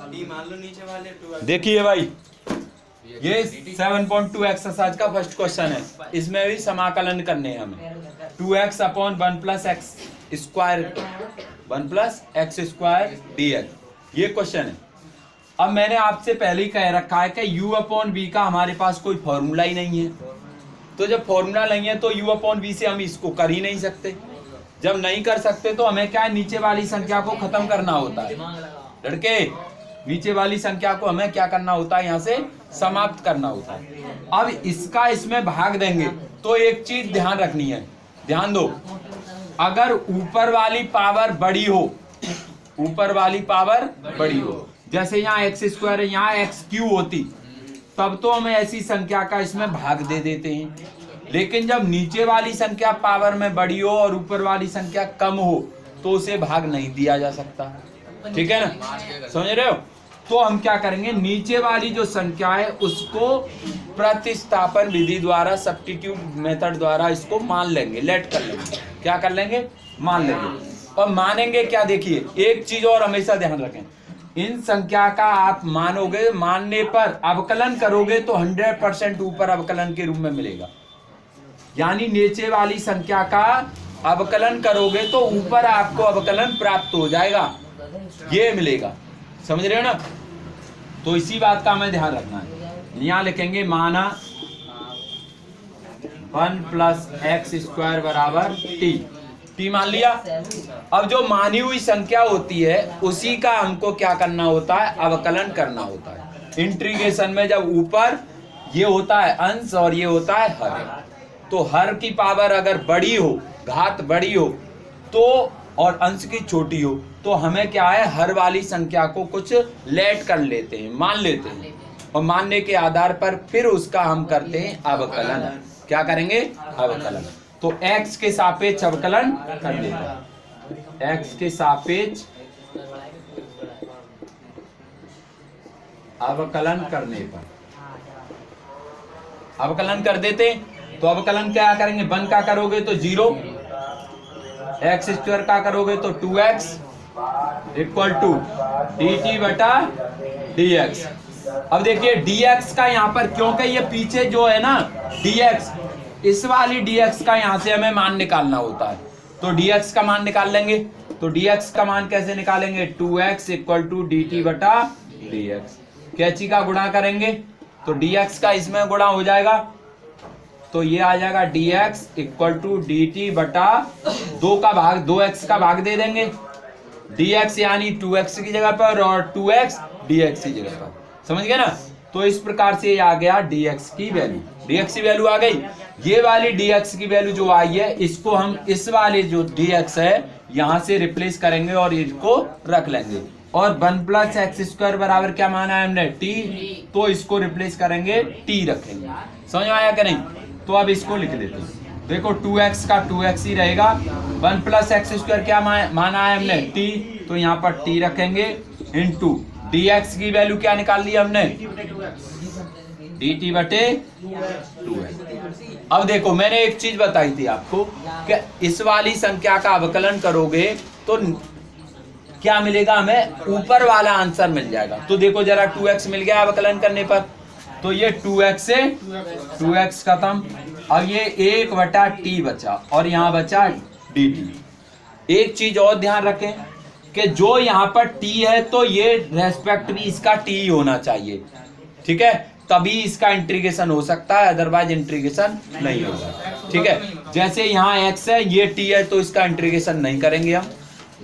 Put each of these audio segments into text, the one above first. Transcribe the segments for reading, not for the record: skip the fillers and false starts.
D मान लो नीचे वाले 2x। देखिए भाई, ये 7.2 एक्सरसाइज का फर्स्ट क्वेश्चन है, इसमें भी समाकलन करने हैं हमें। 2x upon 1 plus x square 1 plus x square dx, ये क्वेश्चन है। अब मैंने आपसे पहले ही कह रखा है कि u अपॉन v का हमारे पास कोई फॉर्मूला ही नहीं है, तो जब फॉर्मूला नहीं है तो u अपॉन v से हम इसको कर ही नहीं सकते। जब नहीं कर सकते तो हमें क्या है, नीचे वाली संख्या को खत्म करना होता है लड़के, नीचे वाली संख्या को हमें क्या करना होता है, यहाँ से समाप्त करना होता है। अब इसका इसमें भाग देंगे तो एक चीज ध्यान रखनी है, ध्यान दो, अगर ऊपर वाली पावर बड़ी हो, ऊपर वाली पावर बड़ी हो, जैसे यहाँ एक्स स्क्वायर है, यहाँ एक्स क्यू होती, तब तो हम ऐसी संख्या का इसमें भाग दे देते हैं। लेकिन जब नीचे वाली संख्या पावर में बड़ी हो और ऊपर वाली संख्या कम हो तो उसे भाग नहीं दिया जा सकता, ठीक है ना, समझ रहे हो। तो हम क्या करेंगे, नीचे वाली जो संख्या है उसको प्रतिस्थापन विधि द्वारा, सब्स्टिट्यूट मेथड द्वारा इसको मान लेंगे, लेट कर लेंगे, क्या कर लेंगे, मान लेंगे। और मानेंगे क्या, देखिए एक चीज और हमेशा ध्यान रखें, इन संख्या का आप मानोगे, मानने पर अवकलन करोगे तो 100% ऊपर अवकलन के रूप में मिलेगा। यानी नीचे वाली संख्या का अवकलन करोगे तो ऊपर आपको अवकलन प्राप्त हो जाएगा, ये मिलेगा, समझ रहे हो ना। तो इसी बात का हमें ध्यान रखना है। यहाँ लिखेंगे माना 1 प्लस एक्स स्क्वायर बराबर टी मान लिया। अब जो मानी हुई संख्या होती है उसी का हमको क्या करना होता है, अवकलन करना होता है। इंटीग्रेशन में जब ऊपर ये होता है अंश और ये होता है हर, तो हर की पावर अगर बड़ी हो, घात बड़ी हो तो, और अंश की छोटी हो, तो हमें क्या है, हर वाली संख्या को कुछ लेट कर लेते हैं, मान लेते हैं, और मानने के आधार पर फिर उसका हम करते हैं अवकलन। क्या करेंगे, अवकलन। तो x के सापेक्ष अवकलन कर देगा, x के सापेक्ष अवकलन करने पर अवकलन कर देते। तो अवकलन क्या करेंगे, 1 का करोगे तो 0, एक्स स्क्वायर का करोगे तो 2x इक्वल टू dt बटा dx। अब देखिए dx का यहाँ पर, क्योंकि ये पीछे जो है ना dx, इस वाली dx का यहाँ से हमें मान निकालना होता है, तो dx का मान निकाल लेंगे। तो dx का मान कैसे निकालेंगे, 2x इक्वल टू dt बटा dx। कैंची का गुणा करेंगे तो dx का इसमें गुणा हो जाएगा, तो ये आ जाएगा dx इक्वल टू dt बटा 2 का भाग 2x का भाग दे देंगे, dx यानी 2x की जगह पर और 2x dx की जगह पर, समझ गए ना। तो इस प्रकार से ये आ गया dx की वैल्यू, dx की वैल्यू आ गई। ये वाली dx की वैल्यू जो आई है, इसको हम इस वाले जो dx है यहाँ से रिप्लेस करेंगे और इसको रख लेंगे। और 1 प्लस एक्स स्क्वायर बराबर क्या माना है हमने, t, तो इसको रिप्लेस करेंगे t रखेंगे, समझ में आया कि नहीं। तो अब इसको लिख लेते हैं, देखो 2x का 2x ही रहेगा, 1 प्लस एक्स स्क्वायर क्या माना है हमने, t, तो यहाँ पर t रखेंगे इनटू dx की वैल्यू क्या निकाल ली हमने, dt बटे 2x। अब देखो मैंने एक चीज बताई थी आपको कि इस वाली संख्या का अवकलन करोगे तो क्या मिलेगा, हमें ऊपर वाला आंसर मिल जाएगा। तो देखो जरा 2x मिल गया अवकलन करने पर, तो ये 2x से 2x खत्म, अब ये 1 बटा t बचा और यहाँ बचा dt। एक चीज और ध्यान रखें कि जो यहाँ पर t है तो ये रेस्पेक्ट भी इसका t ही होना चाहिए, ठीक है, तभी इसका इंटीग्रेशन हो सकता है, अदरवाइज इंटीग्रेशन नहीं होगा, ठीक है। जैसे यहाँ x है, ये t है, तो इसका इंटीग्रेशन नहीं करेंगे हम।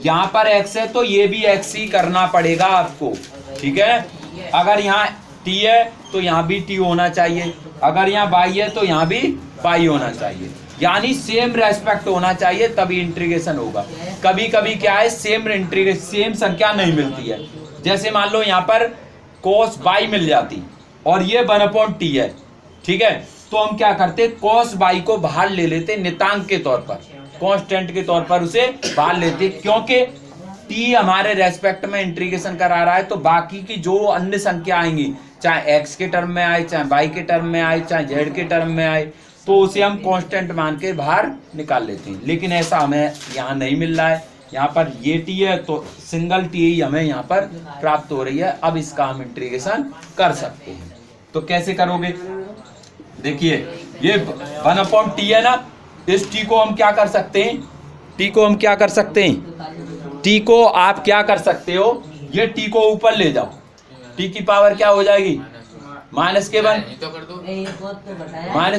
यहाँ पर x है तो ये भी x ही करना पड़ेगा आपको, ठीक है। अगर यहाँ t है तो यहाँ भी t होना चाहिए, अगर यहाँ y है तो यहाँ भी y होना चाहिए, यानी सेम रेस्पेक्ट होना चाहिए, तभी इंटीग्रेशन होगा। कभी कभी क्या है, सेम संख्या नहीं मिलती है, जैसे मान लो यहाँ पर cos y मिल जाती और ये 1/t है, ठीक है, तो हम क्या करते, cos y को बाहर ले लेते, नितांक के तौर पर, कांस्टेंट के तौर पर उसे बाहर लेते, क्योंकि t हमारे रेस्पेक्ट में इंटीग्रेशन करा रहा है, तो बाकी की जो अन्य संख्या आएंगी, चाहे x के टर्म में आए, चाहे y के टर्म में आए, चाहे z के टर्म में आए, तो उसे हम कांस्टेंट मान के बाहर निकाल लेते हैं। लेकिन ऐसा हमें यहाँ नहीं मिल रहा है, यहाँ पर ये टी है तो सिंगल टी ही हमें यहाँ पर प्राप्त हो रही है। अब इसका हम इंटीग्रेशन कर सकते हैं। तो कैसे करोगे, देखिए ये 1/t है ना, इस टी को हम क्या कर सकते हैं, टी को हम क्या कर सकते हैं, टी को आप क्या कर सकते हो, ये टी को ऊपर ले जाओ, टी की पावर क्या हो जाएगी -1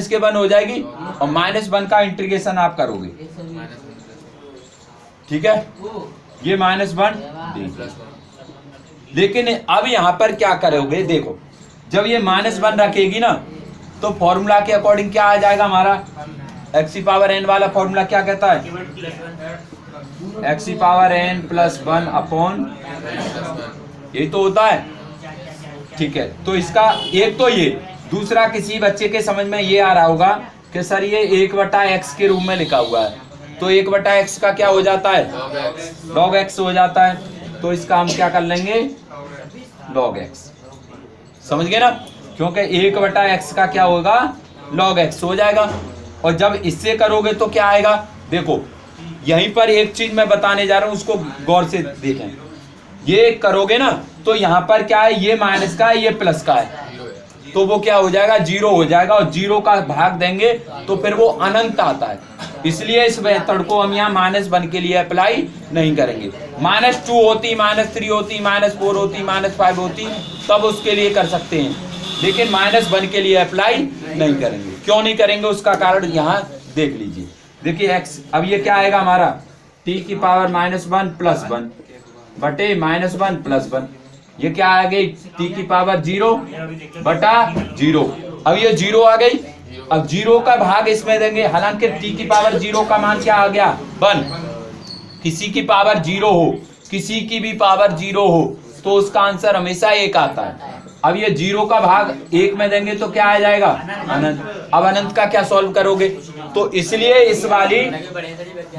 -1 हो जाएगी और -1 का इंटीग्रेशन आप करोगे, ठीक है, ये -1 लेकिन अब यहाँ पर क्या करोगे, देखो जब ये -1 रखेगी ना तो फॉर्मूला के अकॉर्डिंग क्या आ जाएगा हमारा, x⁴n वाला फॉर्मूला क्या कहता है, x⁴n + 1 अपॉन, ये तो होता है, ठीक है। तो इसका एक तो ये, दूसरा किसी बच्चे के समझ में ये आ रहा होगा कि सर ये 1/x के रूप में लिखा हुआ है, तो 1/x का क्या हो जाता है, log x हो जाता है, तो इसका हम क्या कर लेंगे, log x, समझ गए ना, क्योंकि 1/x का क्या होगा, log x हो जाएगा। और जब इससे करोगे तो क्या आएगा, देखो यहीं पर एक चीज मैं बताने जा रहा हूं, उसको गौर से देखें, ये करोगे ना तो यहाँ पर क्या है, ये माइनस का है, ये प्लस का है, तो वो क्या हो जाएगा, 0 हो जाएगा, और 0 का भाग देंगे तो फिर वो अनंत आता है, इसलिए इस मेथड को हम यहाँ -1 के लिए अप्लाई नहीं करेंगे। -2 होती, -3 होती, -4 होती, -5 होती, तब उसके लिए कर सकते हैं, लेकिन -1 के लिए अप्लाई नहीं करेंगे। क्यों नहीं करेंगे, उसका कारण यहाँ देख लीजिए, देखिए x, अब ये क्या आएगा हमारा, t की पावर -1 + 1 बटे -1 + 1, ये क्या आ गई, t की पावर 0 बटा 0, अब ये 0 आ गई, अब 0 का भाग इसमें देंगे, हालांकि t की पावर 0 का मान क्या आ गया, 1, किसी की पावर 0 हो, किसी की भी पावर 0 हो तो उसका आंसर हमेशा 1 आता है। अब ये 0 का भाग 1 में देंगे तो क्या आ जाएगा, अनंत। अब अनंत का क्या सॉल्व करोगे, तो इसलिए इस वाली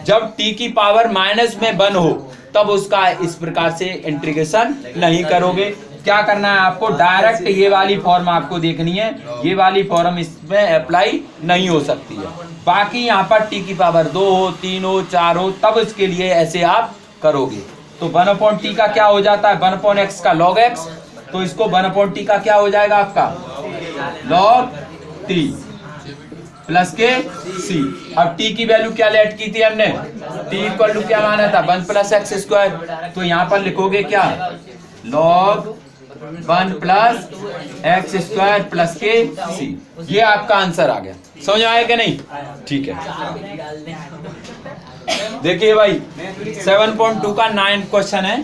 जब t की पावर -1 हो तब उसका इस प्रकार से इंटीग्रेशन नहीं करोगे। क्या करना है आपको, डायरेक्ट ये वाली फॉर्म आपको देखनी है, ये वाली फॉर्म इसमें अप्लाई नहीं हो सकती है। बाकी यहाँ पर t की पावर 2 हो, 3 हो, 4 हो, तब इसके लिए ऐसे आप करोगे। तो 1/t का क्या हो जाता है, 1/x का log x, तो इसको 1/t का क्या हो जाएगा आपका, log t प्लस के c। अब t की वैल्यू क्या लेट की थी हमने, t इक्वल टू क्या माना था, 1 + x², तो यहाँ पर लिखोगे क्या, log 1 + x² प्लस के c, ये आपका आंसर आ गया। समझ आया कि नहीं, ठीक है। देखिए भाई 7.2 का 9 क्वेश्चन है,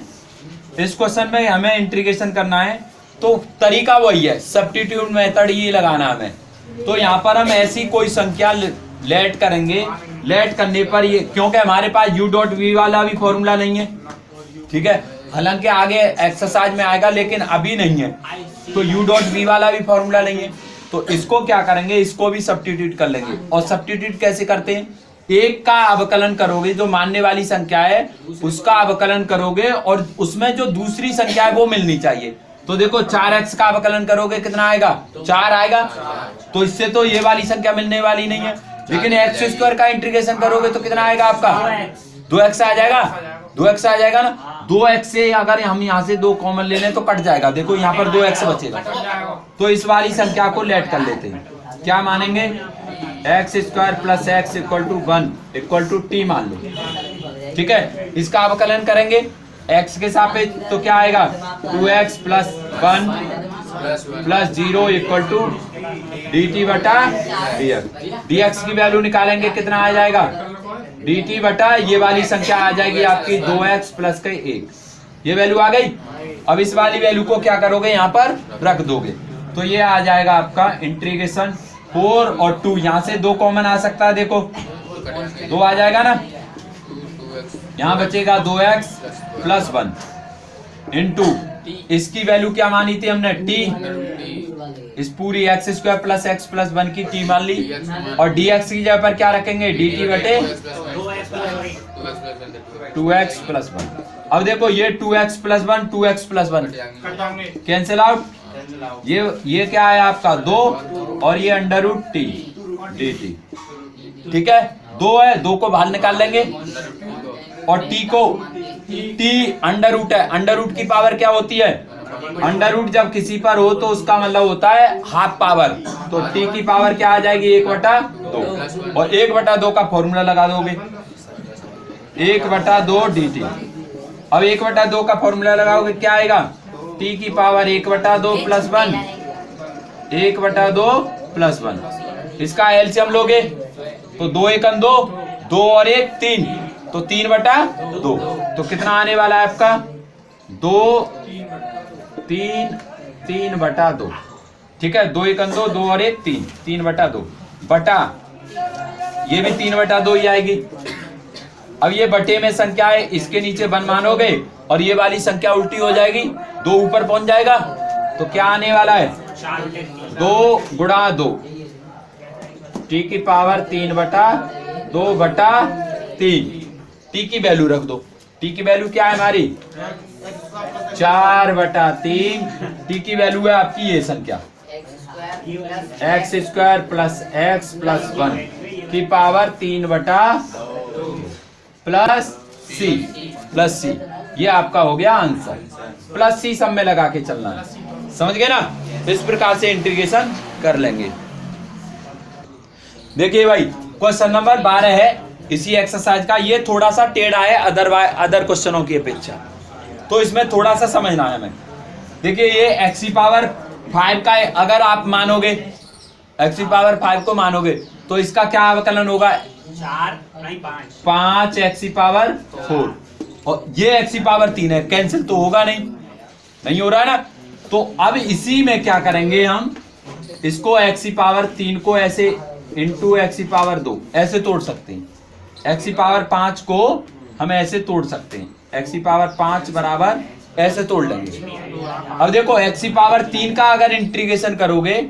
इस क्वेश्चन में हमें इंटीग्रेशन करना है, तो तरीका वही है, सब्स्टिट्यूट मेथड ही लगाना हमें। तो यहाँ पर हम ऐसी कोई संख्या लेट करेंगे, लेट करने पर ये, क्योंकि हमारे पास u.v वाला भी फॉर्मूला नहीं है, ठीक है, हालांकि आगे एक्सरसाइज में आएगा लेकिन अभी नहीं है, तो u.v वाला भी फॉर्मूला नहीं है, तो इसको क्या करेंगे, इसको भी सब्स्टिट्यूट कर लेंगे। और सब्स्टिट्यूट कैसे करते हैं, एक का अवकलन करोगे, जो मानने वाली संख्या है उसका अवकलन करोगे और उसमें जो दूसरी संख्या है वो मिलनी चाहिए। तो देखो 4x का अवकलन करोगे कितना आएगा, 4 आएगा, तो इससे तो ये वाली संख्या मिलने वाली नहीं है, लेकिन x² का इंटीग्रेशन करोगे तो कितना आएगा आपका, 2x आ जाएगा, 2x आ जाएगा ना। 2x से अगर हम यहाँ से 2 कॉमन ले लें तो कट जाएगा, देखो यहाँ पर 2x बचेगा, तो इस वाली संख्या को लेट कर लेते हैं, क्या मानेंगे, x² + x = 1 = t मान लो, ठीक है। इसका अवकलन करेंगे x के सापेक्ष, तो क्या आएगा, 2x + 1 + 0 = dt बटा dx, dx की वैल्यू निकालेंगे कितना आ जाएगा, dt बटा ये वाली संख्या आ जाएगी आपकी 2x + 1, ये वैल्यू आ गई। अब इस वाली वैल्यू को क्या करोगे, यहाँ पर रख दोगे, तो ये आ जाएगा आपका इंटीग्रेशन 4 और 2, यहाँ से 2 कॉमन आ सकता है, देखो 2 आ जाएगा ना, यहाँ बचेगा 2x + 1 इंटू, इसकी वैल्यू क्या मानी थी हमने, t, इस पूरी x² + x + 1 की t मान ली, और dx की जगह पर क्या रखेंगे, dt बटे 2x + 1। अब देखो ये 2x + 1 2x + 1 कैंसिल आउट, ये क्या है आपका 2 और ये √t dt, ठीक है, 2 है, 2 को बाहर निकाल लेंगे, और टी को टी अंडर रूट है। अंडर रूट की पावर क्या होती है? अंडर रूट जब किसी पर हो तो उसका मतलब होता है हाफ पावर। तो टी की पावर क्या आ जाएगी? 1/2। और 1/2 का फॉर्मूला लगा दोगे, 1/2 dt। अब 1/2 का फॉर्मूला लगाओगे क्या आएगा? टी की पावर 1/2 प्लस 1, 1/2 प्लस 1। इसका एलसीएम लोगे तो 2 एकम 2, 2 और 1 3, तो 3/2। तो कितना आने वाला है आपका? 2 3 3/2। ठीक है, 2 एकम 2, 2 और 1 3, 3/2 बटा ये भी 3/2 ही आएगी। अब ये बटे में संख्या है, इसके नीचे 1 मानोगे और ये वाली संख्या उल्टी हो जाएगी, 2 ऊपर पहुंच जाएगा। तो क्या आने वाला है? 2 गुणा 2, टी की पावर 3/2/3। टी की वैल्यू रख दो। टी की वैल्यू क्या है हमारी? 4/3। टी की वैल्यू है आपकी ये संख्या x² प्लस x प्लस 1 की पावर 3/2 प्लस c। ये आपका हो गया आंसर। प्लस c सब में लगा के चलना है, समझ गए ना? इस प्रकार से इंटीग्रेशन कर लेंगे। देखिए भाई, क्वेश्चन नंबर 12 है इसी एक्सरसाइज का। ये थोड़ा सा टेढ़ा है अदर क्वेश्चनों की अपेक्षा, तो इसमें थोड़ा सा समझना है हमें। देखिए ये x⁵ का है, अगर आप मानोगे x⁵ को मानोगे तो इसका क्या अवकलन होगा? 5x⁴। और ये x⁴ है, कैंसिल तो होगा नहीं हो रहा है ना। तो अब इसी में क्या करेंगे हम? इसको x⁵ को ऐसे इंटू x⁵ ऐसे तोड़ सकते हैं। x⁵ को हम ऐसे तोड़ सकते हैं, x⁵ बराबर ऐसे तोड़ लेंगे। अब देखो x⁵ का अगर इंटीग्रेशन करोगे,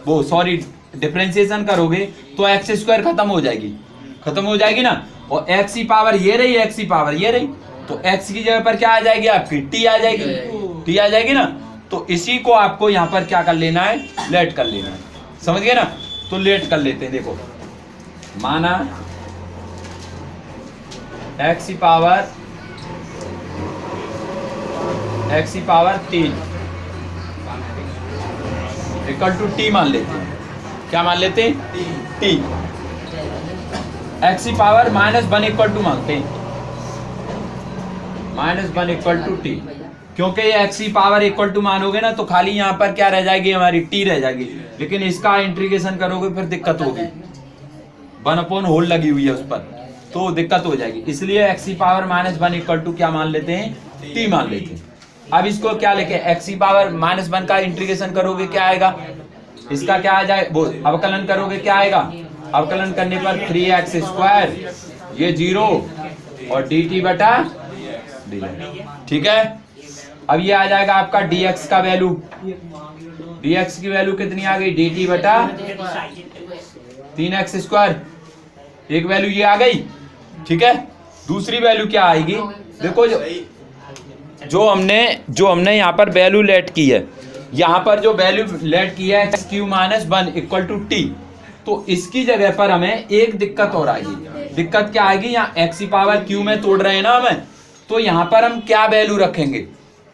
वो सॉरी डिफरेंशिएशन करोगे तो x² खत्म हो जाएगी ना। और x⁵ ये रही, x⁵ ये रही, तो x की जगह पर क्या आ जाएगी आपकी? t आ जाएगी ना। तो इसी को आपको यहाँ पर क्या कर लेना है? लेट कर लेना है, समझ गए ना? तो लेट कर लेते हैं। देखो माना x⁵ 3 इक्वल टू t मान लेते हैं। क्या मान लेते हैं? t। x⁵ -1 इक्वल टू मानते हैं, -1 इक्वल टू t। क्योंकि ये x⁵ इक्वल टू मानोगे ना तो खाली यहाँ पर क्या रह जाएगी हमारी? t रह जाएगी। लेकिन इसका इंटीग्रेशन करोगे फिर दिक्कत होगी, 1/होल लगी हुई है उस पर, तो दिक्कत हो जाएगी। इसलिए x⁵ -1 इक्वल टू क्या मान लेते हैं? t मान लेते हैं। अब इसको क्या लिखे? x⁵ -1 का इंटीग्रेशन करोगे क्या आएगा? इसका क्या आ जाए? वो अवकलन करोगे क्या आएगा? अवकलन करने पर 3x², ये 0 और dt/d। ठीक है, अब ये आ जाएगा आपका dx का वैल्यू। dx की वैल्यू कितनी आ गई? dt/3x²। एक वैल्यू ये आ गई। ठीक है, दूसरी वैल्यू क्या आएगी? देखो जो हमने यहाँ पर वैल्यू लेट की है, यहाँ पर जो वैल्यू लेट की है x³ - 1 इक्वल टू t, तो इसकी जगह पर हमें एक दिक्कत और आएगी। दिक्कत क्या आएगी? यहाँ x⁵ में तोड़ रहे हैं ना हमें, तो यहाँ पर हम क्या वैल्यू रखेंगे?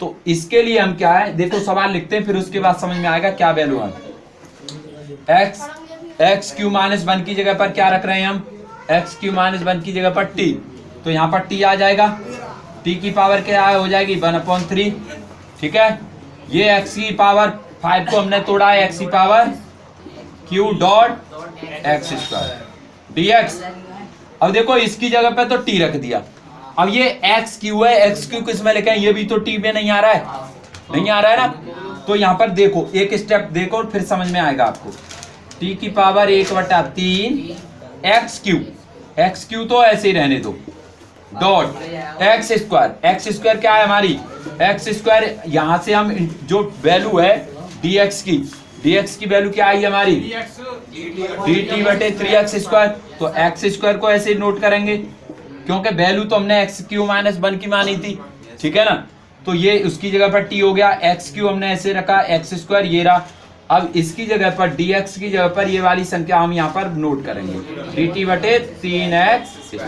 तो इसके लिए हम क्या है, देखो सवाल लिखते हैं, फिर उसके बाद समझ में आएगा क्या वैल्यू है। x³ - 1 की जगह पर क्या रख रहे हैं हम? x³ - 1 की जगह पर t, तो यहाँ पर t आ जाएगा। t की पावर क्या हो जाएगी? 1/3। ठीक है, ये x⁵ को हमने तोड़ा है x⁵ dx। अब देखो इसकी जगह पे तो t रख दिया। अब ये x³ है, x³ किस में लिखे हैं? ये भी तो t में नहीं आ रहा है ना। तो यहाँ पर देखो, एक स्टेप देखो फिर समझ में आएगा आपको। t की पावर 1/3 x³ तो ऐसे ही रहने दो, डॉट x² क्या है हमारी? x² यहाँ से हम जो वैल्यू है dx की वैल्यू क्या आई हमारी? dt/3x²। तो x² को ऐसे नोट करेंगे क्योंकि वैल्यू तो हमने x³ - 1 की मानी थी। ठीक है ना, तो ये उसकी जगह पर t हो गया, x³ हमने ऐसे रखा, x² ये रहा। अब इसकी जगह पर dx की जगह पर ये वाली संख्या हम यहाँ पर नोट करेंगे, dt/3x²।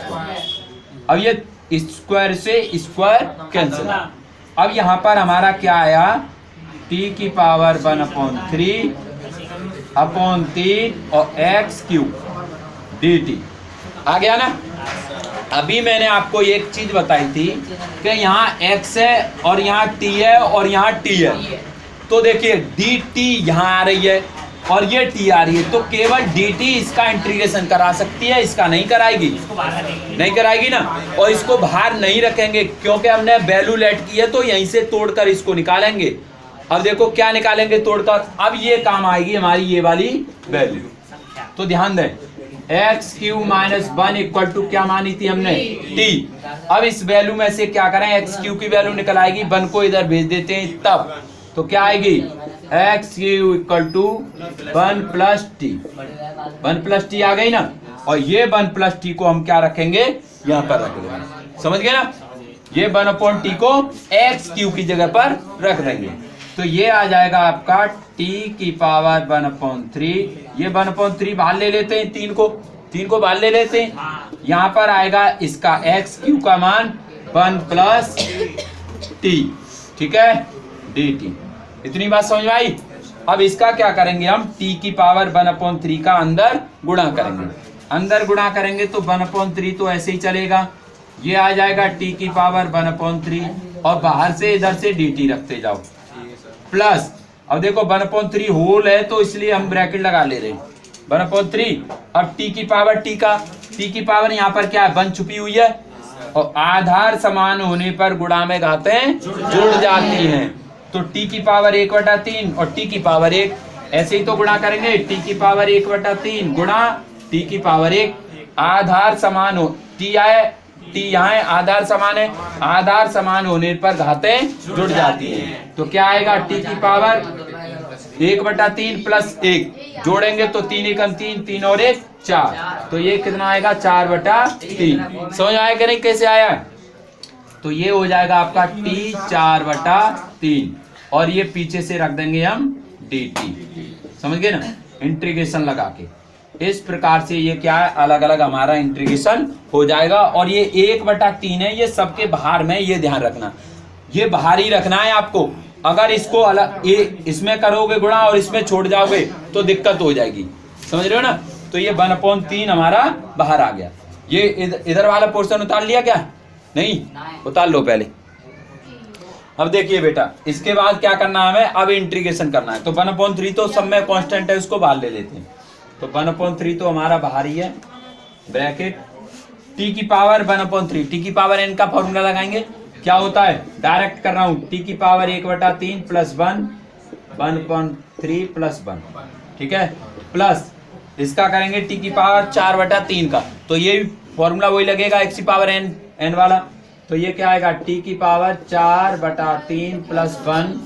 अब ये स्क्वायर से स्क्वायर कैंसिल। अब यहाँ पर हमारा क्या आया, टी की पावर 1/3 अपॉन 3 और एक्स क्यूब डी टी आ गया ना। अभी मैंने आपको एक चीज बताई थी कि यहाँ x है और यहाँ t है और यहाँ t है, तो देखिए dt यहाँ आ रही है और ये t आ रही है, तो केवल dt इसका इंटीग्रेशन करा सकती है, इसका नहीं कराएगी, नहीं कराएगी ना। और इसको बाहर नहीं रखेंगे क्योंकि हमने वैल्यू लेट की है, तो यहीं से तोड़कर इसको निकालेंगे। अब देखो क्या निकालेंगे तोड़कर, अब ये काम आएगी हमारी ये वाली वैल्यू। तो ध्यान दें, x q minus 1 equal to क्या मानी थी हमने, t। अब इस वैल्यू में से क्या करें, एक्स क्यू की वैल्यू निकल आएगी, 1 को इधर भेज देते हैं तब, तो क्या आएगी x q equal to 1 plus t, 1 plus t आ गई ना। और ये 1 प्लस टी को हम क्या रखेंगे, यहाँ पर रख देंगे, समझ गए ना। ये 1/t को एक्स क्यू की जगह पर रख देंगे, तो ये आ जाएगा आपका t की पावर 1/3। ये 1/3 बाहर ले लेते हैं, 3 को बाहर ले लेते हैं, यहाँ पर आएगा इसका एक्स क्यू का मान 1 प्लस टी, ठीक है, dt। इतनी बात समझ में आई। अब इसका क्या करेंगे हम, t की पावर 1/3 का अंदर गुणा करेंगे, अंदर गुणा करेंगे तो 1/3 तो ऐसे ही चलेगा, ये आ जाएगा t की पावर 1/3 और बाहर से इधर से dt रखते जाओ प्लस। अब देखो 1/3 होल है तो इसलिए हम ब्रैकेट लगा ले रहे हैं 1/3। अब t की पावर t की पावर यहाँ पर क्या है, 1 छुपी हुई है, और आधार समान होने पर गुणा में घातें जुड़ जाती हैं, तो t की पावर 1/3 और t की पावर 1, ऐसे ही तो गुणा करेंगे, t की पावर 1/3 गुणा t की पावर 1, आधार समान हो, t आए t यहाँ है, आधार समान है, आधार समान होने पर घातें जुड़ जाती हैं, तो क्या आएगा t की पावर 1/3 प्लस 1 जोड़ेंगे तो 3 × 3, 3 और 1 4, तो ये कितना आएगा 4/3। समझ आया कि नहीं, कैसे आया, तो ये हो जाएगा आपका t 4/3 और ये पीछे से रख देंगे हम dt, समझ गए ना, इंटीग्रेशन लगा के। इस प्रकार से ये क्या है, अलग अलग हमारा इंटीग्रेशन हो जाएगा। और ये 1/3 है, ये सबके बाहर में, ये ध्यान रखना, ये बाहर ही रखना है आपको। अगर इसको अलग इसमें करोगे गुणा और इसमें छोड़ जाओगे तो दिक्कत हो जाएगी, समझ रहे हो ना। तो ये 1/3 हमारा बाहर आ गया। ये इधर वाला पोर्शन उतार लिया क्या, नहीं उतार लो पहले। अब देखिए बेटा, इसके बाद क्या करना है हमें, अब इंटीग्रेशन करना है। तो 1/3 तो सब में कांस्टेंट है, उसको बाहर ले लेते हैं, तो 1/3 तो हमारा बाहर ही है, ब्रैकेट t की पावर 1/3, t की पावर n का फॉर्मूला लगाएंगे, क्या होता है, डायरेक्ट कर रहा हूं, t की पावर 1/3 प्लस 1, 1/3 प्लस 1, ठीक है, प्लस इसका करेंगे t की पावर 4/3 का, तो ये फॉर्मूला वही लगेगा x की पावर n वाला, तो ये क्या आएगा t की पावर 4/3 प्लस 1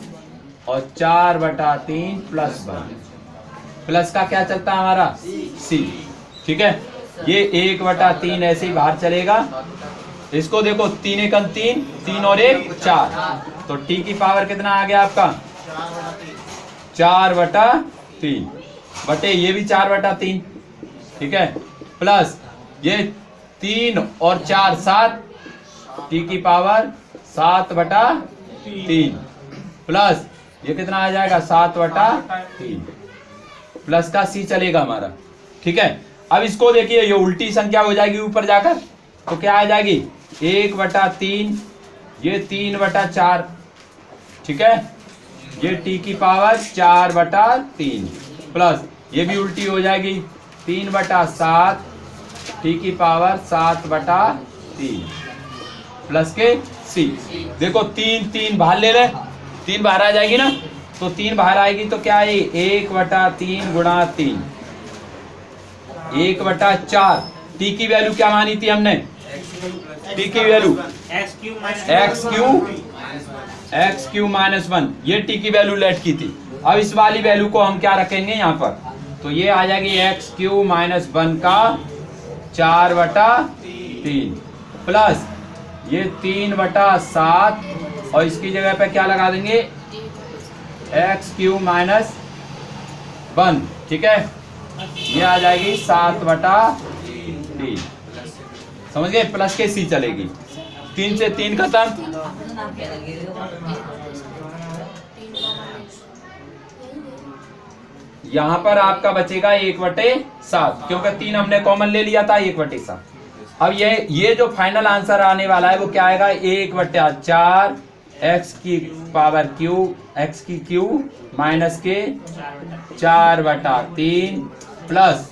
और 4/3 प्लस 1, प्लस का क्या चलता है हमारा c, ठीक है। ये 1/3 ऐसे ही बाहर चलेगा, इसको देखो 3 × 3, 3 और 1 4, तो t की पावर कितना आ गया आपका 4/3 बटे ये भी 4/3, ठीक है, प्लस ये 3 और 4 7, t की पावर 7/3 प्लस ये कितना आ जाएगा 7/3, प्लस का c चलेगा हमारा, ठीक है। अब इसको देखिए, ये उल्टी संख्या हो जाएगी ऊपर जाकर, तो क्या आ जाएगी 1/3, ये 3/4, ठीक है, ये t की पावर 4/3 प्लस ये भी उल्टी हो जाएगी 3/7, t की पावर 7/3 प्लस के c। देखो 3 3 बाहर ले ले, 3 बाहर आ जाएगी ना, तो 3 बाहर आएगी तो क्या है 1/3 गुणा 3, 1/4। t की वैल्यू क्या मानी थी हमने, t की वैल्यू एक्स क्यू माइनस 1, ये t की वैल्यू लेट की थी। अब इस वाली वैल्यू को हम क्या रखेंगे यहाँ पर, तो ये आ जाएगी एक्स क्यू माइनस 1 का 4/3 प्लस ये 3/7 और इसकी जगह पे क्या लगा देंगे एक्स क्यू माइनस 1, ठीक है, ये आ जाएगी 7/3, समझ गए, प्लस के सी चलेगी। 3 से 3 खत्म, यहाँ पर आपका बचेगा 1/7, क्योंकि 3 हमने कॉमन ले लिया था, 1/7। अब ये जो फाइनल आंसर आने वाला है वो क्या आएगा, 1/4 x की पावर क्यूब, x की क्यूब माइनस के 4/3 प्लस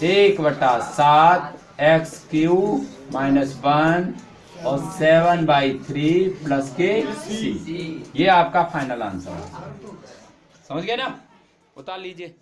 1/7 x क्यूब माइनस 1 और 7/3 प्लस के c। ये आपका फाइनल आंसर है। समझ गए ना, उतार लीजिए।